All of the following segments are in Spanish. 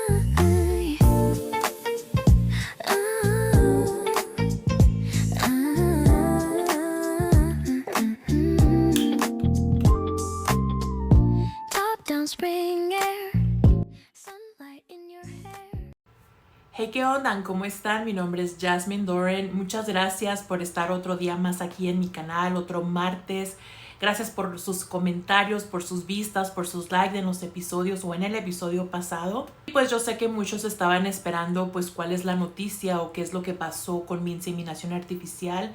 Hey, ¿qué onda? ¿Cómo están? Mi nombre es Jasmine Doran. Muchas gracias por estar otro día más aquí en mi canal, otro martes. Gracias por sus comentarios, por sus vistas, por sus likes en los episodios o en el episodio pasado. Y pues yo sé que muchos estaban esperando pues cuál es la noticia o qué es lo que pasó con mi inseminación artificial.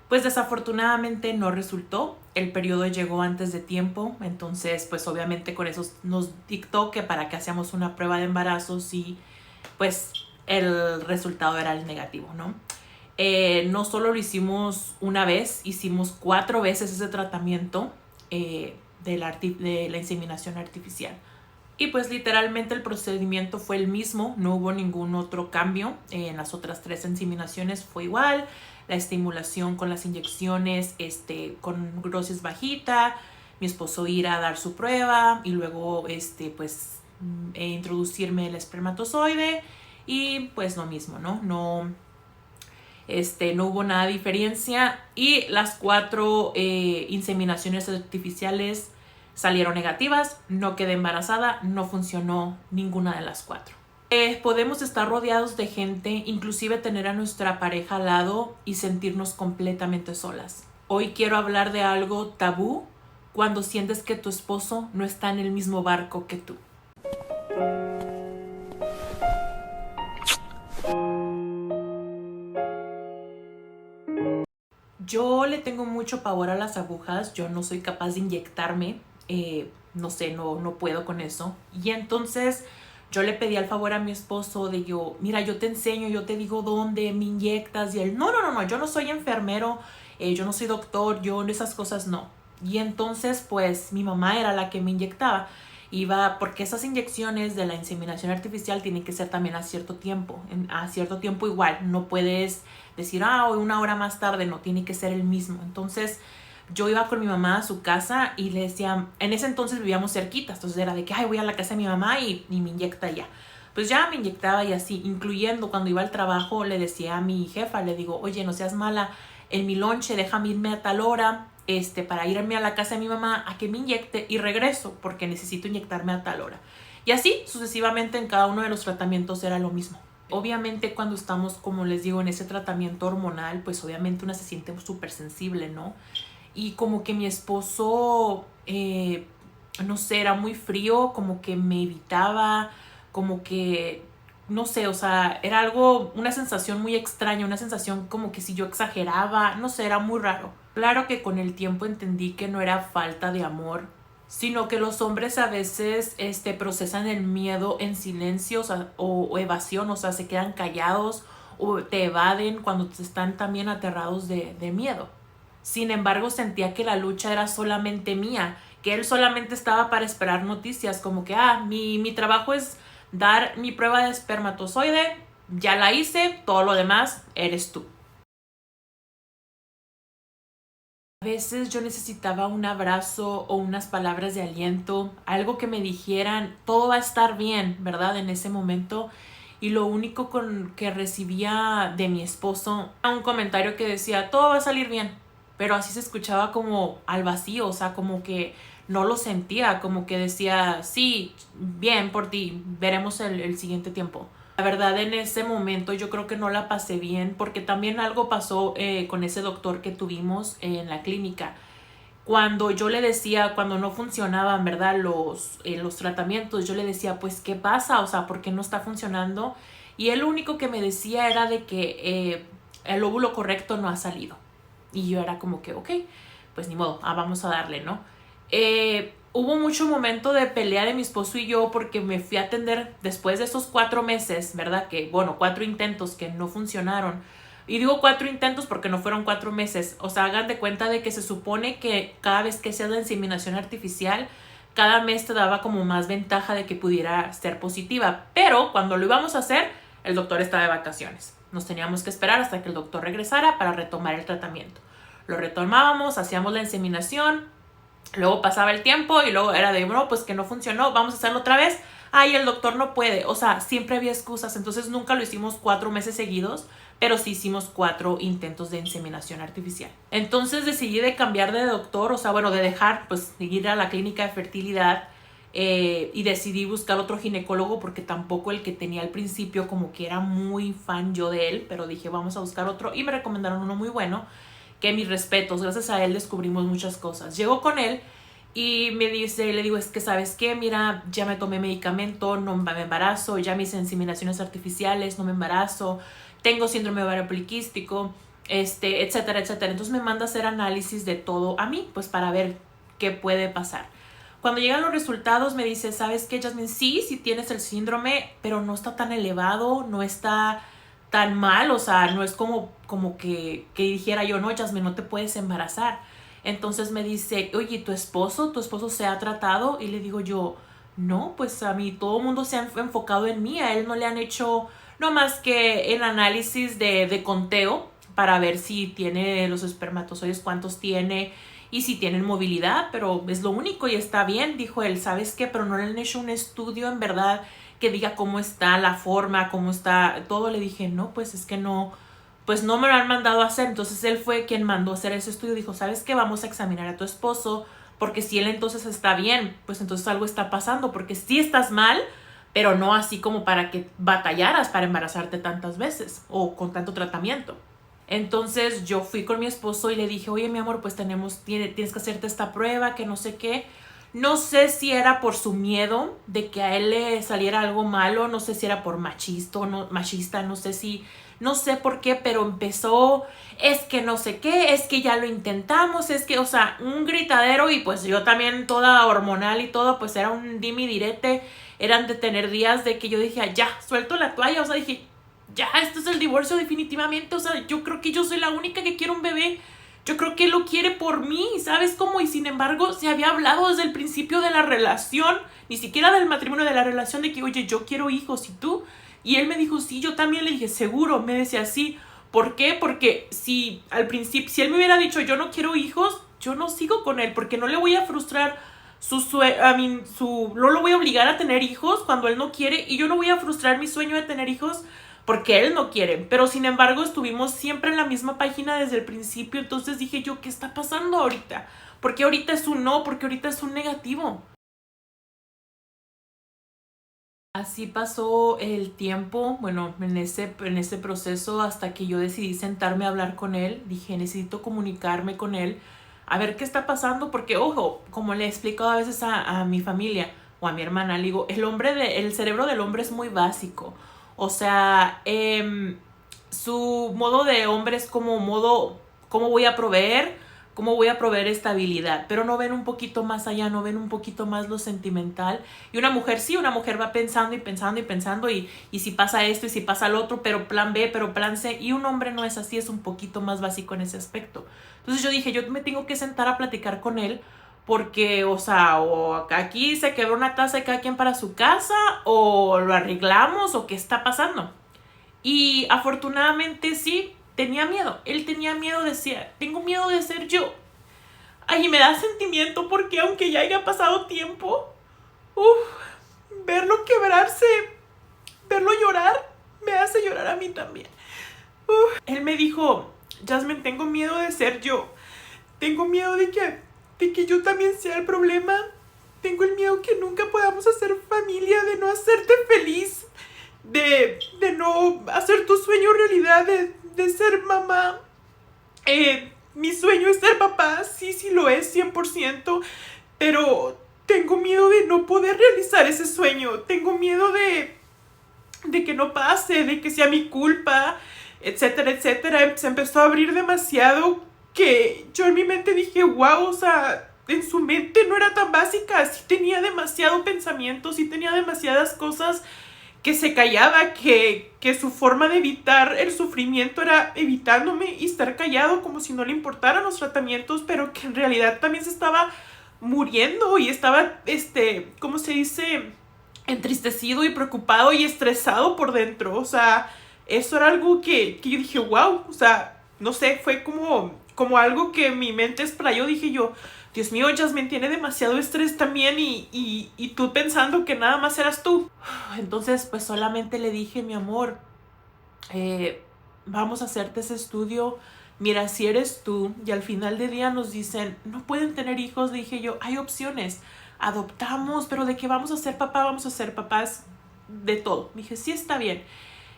Pues desafortunadamente no resultó, el periodo llegó antes de tiempo, entonces pues obviamente con eso nos dictó que para que hacíamos una prueba de embarazo sí, pues el resultado era el negativo, ¿no? No solo lo hicimos una vez, hicimos 4 veces ese tratamiento de la inseminación artificial. Y pues literalmente el procedimiento fue el mismo, no hubo ningún otro cambio. En las otras 3 inseminaciones fue igual. La estimulación con las inyecciones con dosis bajita, mi esposo ir a dar su prueba y luego introducirme el espermatozoide y pues lo mismo, ¿no? No hubo nada de diferencia y las 4 inseminaciones artificiales salieron negativas, no quedé embarazada, no funcionó ninguna de las 4. Podemos estar rodeados de gente, inclusive tener a nuestra pareja al lado y sentirnos completamente solas. Hoy quiero hablar de algo tabú cuando sientes que tu esposo no está en el mismo barco que tú. Yo le tengo mucho pavor a las agujas, yo no soy capaz de inyectarme, no sé, no puedo con eso. Y entonces yo le pedí al favor a mi esposo de mira, yo te enseño, yo te digo dónde me inyectas. Y él, no, yo no soy enfermero, yo no soy doctor, yo esas cosas no. Y entonces pues mi mamá era la que me inyectaba. Porque esas inyecciones de la inseminación artificial tienen que ser también a cierto tiempo igual, no puedes decir, hoy 1 hora más tarde, no, tiene que ser el mismo. Entonces yo iba con mi mamá a su casa y le decía, en ese entonces vivíamos cerquitas, entonces era de que, voy a la casa de mi mamá y me inyecta ya. Pues ya me inyectaba y así, incluyendo cuando iba al trabajo, le decía a mi jefa, le digo, oye, no seas mala, en mi lonche déjame irme a tal hora, para irme a la casa de mi mamá a que me inyecte y regreso porque necesito inyectarme a tal hora. Y así sucesivamente en cada uno de los tratamientos era lo mismo. Obviamente cuando estamos, como les digo, en ese tratamiento hormonal, pues obviamente una se siente súper sensible, ¿no? Y como que mi esposo, no sé, era muy frío, como que me evitaba, como que, no sé, o sea, era una sensación muy extraña, una sensación como que si yo exageraba, no sé, era muy raro. Claro que con el tiempo entendí que no era falta de amor, sino que los hombres a veces procesan el miedo en silencio, o evasión, o sea, se quedan callados o te evaden cuando están también aterrados de miedo. Sin embargo, sentía que la lucha era solamente mía, que él solamente estaba para esperar noticias, como que, mi trabajo es dar mi prueba de espermatozoide, ya la hice, todo lo demás eres tú. A veces yo necesitaba un abrazo o unas palabras de aliento, algo que me dijeran, todo va a estar bien, ¿verdad? En ese momento. Y lo único que recibía de mi esposo era un comentario que decía, todo va a salir bien. Pero así se escuchaba como al vacío, o sea, como que no lo sentía, como que decía, sí, bien por ti, veremos el siguiente tiempo. La verdad, en ese momento yo creo que no la pasé bien porque también algo pasó con ese doctor que tuvimos en la clínica. Cuando yo le decía, cuando no funcionaban, ¿verdad? Los tratamientos, yo le decía, pues, ¿qué pasa? O sea, ¿por qué no está funcionando? Y él lo único que me decía era de que el óvulo correcto no ha salido. Y yo era como que, ok, pues ni modo, vamos a darle, ¿no? Hubo mucho momento de pelea de mi esposo y yo porque me fui a atender después de esos 4 meses, ¿verdad? 4 intentos que no funcionaron. Y digo 4 intentos porque no fueron 4 meses. O sea, hagan de cuenta de que se supone que cada vez que se hace la inseminación artificial, cada mes te daba como más ventaja de que pudiera ser positiva. Pero cuando lo íbamos a hacer, el doctor estaba de vacaciones. Nos teníamos que esperar hasta que el doctor regresara para retomar el tratamiento. Lo retomábamos, hacíamos la inseminación, luego pasaba el tiempo y luego era de, no, pues que no funcionó, vamos a hacerlo otra vez. ay, el doctor no puede. O sea, siempre había excusas. Entonces nunca lo hicimos 4 meses seguidos, pero sí hicimos 4 intentos de inseminación artificial. Entonces decidí de cambiar de doctor, o sea, bueno, de dejar, pues, de ir a la clínica de fertilidad, y decidí buscar otro ginecólogo porque tampoco el que tenía al principio como que era muy fan yo de él, pero dije vamos a buscar otro y me recomendaron uno muy bueno, que mis respetos, gracias a él descubrimos muchas cosas. Llego con él y me dice, le digo, es que ¿sabes qué? Mira, ya me tomé medicamento, no me embarazo, ya me hice inseminaciones artificiales, no me embarazo, tengo síndrome ovario poliquístico, etcétera, etcétera. Entonces me manda a hacer análisis de todo a mí, pues para ver qué puede pasar. Cuando llegan los resultados me dice, ¿sabes qué, Jasmine? Sí, sí tienes el síndrome, pero no está tan elevado, no está tan mal, o sea, no es como que dijera yo, no, Jasmine, no te puedes embarazar. Entonces me dice, oye, ¿tu esposo se ha tratado? Y le digo yo, no, pues a mí todo el mundo se ha enfocado en mí, a él no le han hecho no más que el análisis de conteo para ver si tiene los espermatozoides, cuántos tiene y si tienen movilidad, pero es lo único y está bien, dijo él, ¿sabes qué? Pero no le han hecho un estudio en verdad que diga cómo está la forma, cómo está todo. Le dije, no, pues es que no, pues no me lo han mandado a hacer. Entonces él fue quien mandó a hacer ese estudio, dijo, ¿sabes qué? Vamos a examinar a tu esposo, porque si él entonces está bien, pues entonces algo está pasando, porque sí estás mal, pero no así como para que batallaras para embarazarte tantas veces o con tanto tratamiento. Entonces yo fui con mi esposo y le dije, oye, mi amor, pues tienes que hacerte esta prueba, que no sé qué. No sé si era por su miedo de que a él le saliera algo malo, no sé si era por machista, no sé por qué, pero empezó, es que no sé qué, es que ya lo intentamos, es que, o sea, un gritadero y pues yo también toda hormonal y todo, pues era un dime y direte, eran de tener días de que yo dije, ya, suelto la toalla, o sea, dije, ya, esto es el divorcio definitivamente, o sea, yo creo que yo soy la única que quiere un bebé, yo creo que él lo quiere por mí, ¿sabes cómo? Y sin embargo, se había hablado desde el principio de la relación, ni siquiera del matrimonio, de la relación, de que, oye, yo quiero hijos, ¿y tú? Y él me dijo, sí, yo también. Le dije, seguro, me decía, sí. ¿Por qué? Porque si al principio, si él me hubiera dicho, yo no quiero hijos, yo no sigo con él, porque no le voy a frustrar no lo voy a obligar a tener hijos cuando él no quiere, y yo no voy a frustrar mi sueño de tener hijos porque él no quiere. Pero sin embargo estuvimos siempre en la misma página desde el principio. Entonces dije yo, ¿qué está pasando ahorita? ¿Por qué ahorita es un no? ¿Por qué ahorita es un negativo? Así pasó el tiempo, bueno, en ese proceso hasta que yo decidí sentarme a hablar con él. Dije, necesito comunicarme con él, a ver qué está pasando, porque ojo, como le he explicado a veces a mi familia o a mi hermana, le digo, el cerebro del hombre es muy básico. O sea, su modo de hombre es como modo, ¿cómo voy a proveer? ¿Cómo voy a proveer estabilidad? Pero no ven un poquito más allá, no ven un poquito más lo sentimental. Y una mujer sí, una mujer va pensando y pensando y pensando y si pasa esto y si pasa lo otro, pero plan B, pero plan C. Y un hombre no es así, es un poquito más básico en ese aspecto. Entonces yo dije, yo me tengo que sentar a platicar con él porque, o sea, o aquí se quebró una taza de cada quien para su casa o lo arreglamos o qué está pasando. Y afortunadamente sí, tenía miedo. Él tenía miedo, decía, tengo miedo de ser yo. Ay, y me da sentimiento porque aunque ya haya pasado tiempo, verlo quebrarse, verlo llorar, me hace llorar a mí también. Él me dijo, Jasmine, tengo miedo de ser yo. Tengo miedo de que yo también sea el problema. Tengo el miedo que nunca podamos hacer familia, de no hacerte feliz, de no hacer tu sueño realidad, de ser mamá. Mi sueño es ser papá, sí, sí lo es, 100%, pero tengo miedo de no poder realizar ese sueño. Tengo miedo de que no pase, de que sea mi culpa, etcétera, etcétera. Se empezó a abrir demasiado que yo en mi mente dije, wow, o sea, en su mente no era tan básica, sí tenía demasiado pensamiento, sí tenía demasiadas cosas que se callaba, que su forma de evitar el sufrimiento era evitándome y estar callado como si no le importaran los tratamientos, pero que en realidad también se estaba muriendo y estaba, ¿cómo se dice? Entristecido y preocupado y estresado por dentro. O sea, eso era algo que yo dije, wow, o sea, no sé, fue como como algo que mi mente explayó. Dije yo, Dios mío, Jasmine tiene demasiado estrés también y tú pensando que nada más eras tú. Entonces, pues solamente le dije, mi amor, vamos a hacerte ese estudio. Mira, si eres tú, y al final del día nos dicen, no pueden tener hijos, dije yo, hay opciones, adoptamos, pero ¿de qué vamos a ser papá? Vamos a ser papás de todo. Dije, sí, está bien.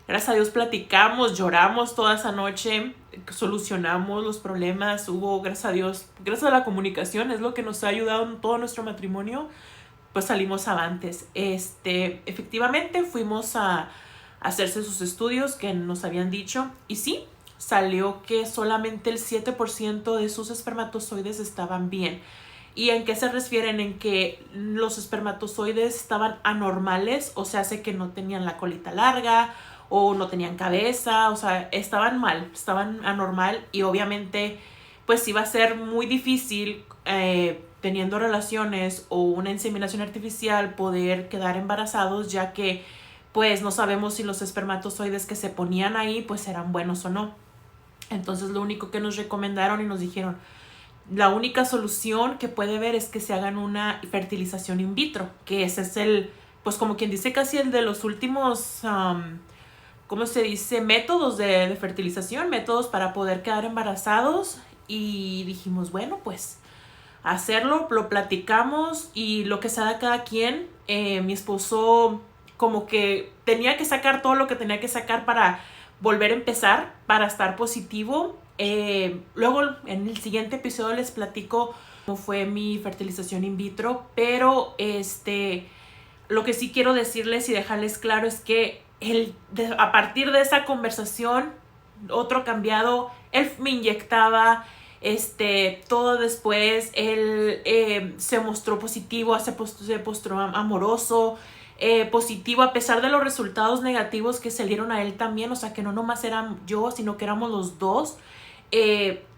Gracias a Dios platicamos, lloramos toda esa noche, solucionamos los problemas, hubo, gracias a Dios, gracias a la comunicación, es lo que nos ha ayudado en todo nuestro matrimonio, pues salimos avantes. Efectivamente fuimos a hacerse sus estudios que nos habían dicho y sí, salió que solamente el 7% de sus espermatozoides estaban bien. ¿Y en qué se refieren? En que los espermatozoides estaban anormales, o sea, hace que no tenían la colita larga o no tenían cabeza, o sea, estaban mal, estaban anormal y obviamente pues iba a ser muy difícil teniendo relaciones o una inseminación artificial poder quedar embarazados, ya que pues no sabemos si los espermatozoides que se ponían ahí pues eran buenos o no. Entonces lo único que nos recomendaron y nos dijeron, la única solución que puede haber es que se hagan una fertilización in vitro, que ese es el, pues como quien dice casi el de los últimos, ¿cómo se dice? Métodos de fertilización, métodos para poder quedar embarazados. Y dijimos, bueno, pues hacerlo, lo platicamos y lo que sea de cada quien. Mi esposo como que tenía que sacar todo lo que tenía que sacar para volver a empezar, para estar positivo. Luego en el siguiente episodio les platico cómo fue mi fertilización in vitro, pero lo que sí quiero decirles y dejarles claro es que a partir de esa conversación, otro cambiado, él me inyectaba, todo después, él se mostró positivo, se mostró amoroso, positivo a pesar de los resultados negativos que salieron a él también, o sea que no nomás era yo, sino que éramos los dos.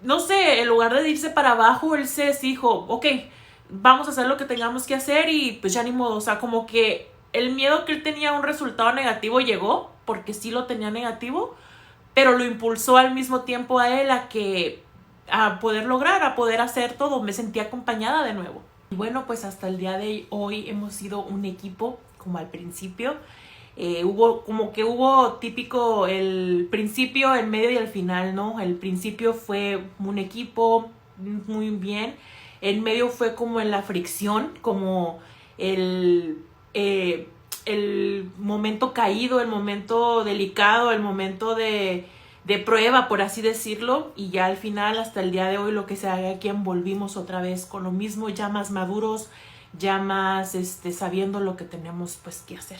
No sé, en lugar de irse para abajo, él se dijo, ok, vamos a hacer lo que tengamos que hacer y pues ya ni modo, o sea, como que el miedo que él tenía a un resultado negativo llegó, porque sí lo tenía negativo, pero lo impulsó al mismo tiempo a él a poder lograr, a poder hacer todo. Me sentí acompañada de nuevo. Y bueno, pues hasta el día de hoy hemos sido un equipo, como al principio. Hubo típico el principio, el medio y el final, ¿no? El principio fue un equipo muy bien. El medio fue como en la fricción, como el momento caído, el momento delicado, el momento de prueba, por así decirlo, y ya al final, hasta el día de hoy, lo que se haga aquí, volvimos otra vez con lo mismo, ya más maduros, ya más sabiendo lo que tenemos pues que hacer.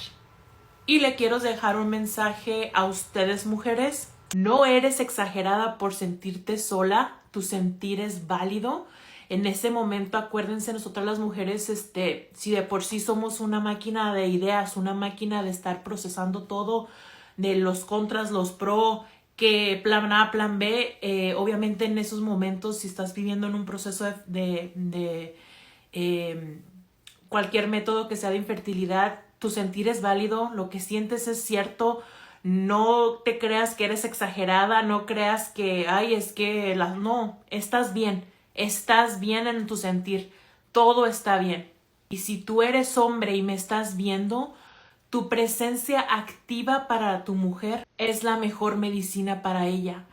Y le quiero dejar un mensaje a ustedes, mujeres. No eres exagerada por sentirte sola, tu sentir es válido. En ese momento, acuérdense, nosotras las mujeres, si de por sí somos una máquina de ideas, una máquina de estar procesando todo, de los contras, los pro, que plan A, plan B, obviamente en esos momentos, si estás viviendo en un proceso de cualquier método que sea de infertilidad, tu sentir es válido, lo que sientes es cierto. No te creas que eres exagerada, no creas que, ay, es que no, estás bien en tu sentir, todo está bien. Y si tú eres hombre y me estás viendo, tu presencia activa para tu mujer es la mejor medicina para ella.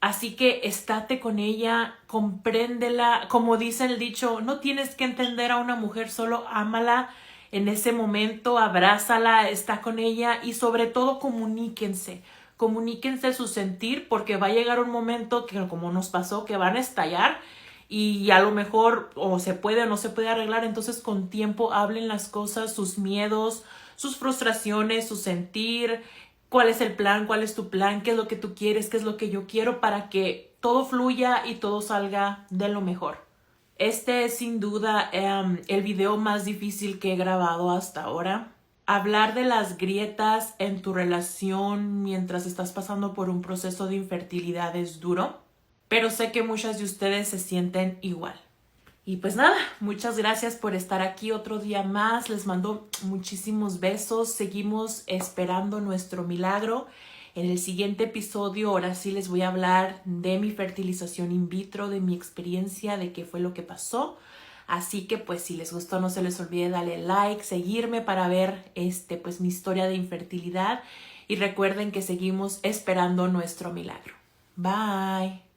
Así que estate con ella, compréndela, como dice el dicho, no tienes que entender a una mujer, solo ámala en ese momento, abrázala, está con ella y sobre todo comuníquense su sentir, porque va a llegar un momento que, como nos pasó, que van a estallar y a lo mejor o se puede o no se puede arreglar. Entonces con tiempo hablen las cosas, sus miedos, sus frustraciones, su sentir, cuál es el plan, cuál es tu plan, qué es lo que tú quieres, qué es lo que yo quiero, para que todo fluya y todo salga de lo mejor. Este es sin duda el video más difícil que he grabado hasta ahora. Hablar de las grietas en tu relación mientras estás pasando por un proceso de infertilidad es duro, pero sé que muchas de ustedes se sienten igual. Y pues nada, muchas gracias por estar aquí otro día más. Les mando muchísimos besos. Seguimos esperando nuestro milagro. En el siguiente episodio, ahora sí les voy a hablar de mi fertilización in vitro, de mi experiencia, de qué fue lo que pasó. Así que pues si les gustó, no se les olvide darle like, seguirme para ver pues mi historia de infertilidad. Y recuerden que seguimos esperando nuestro milagro. Bye.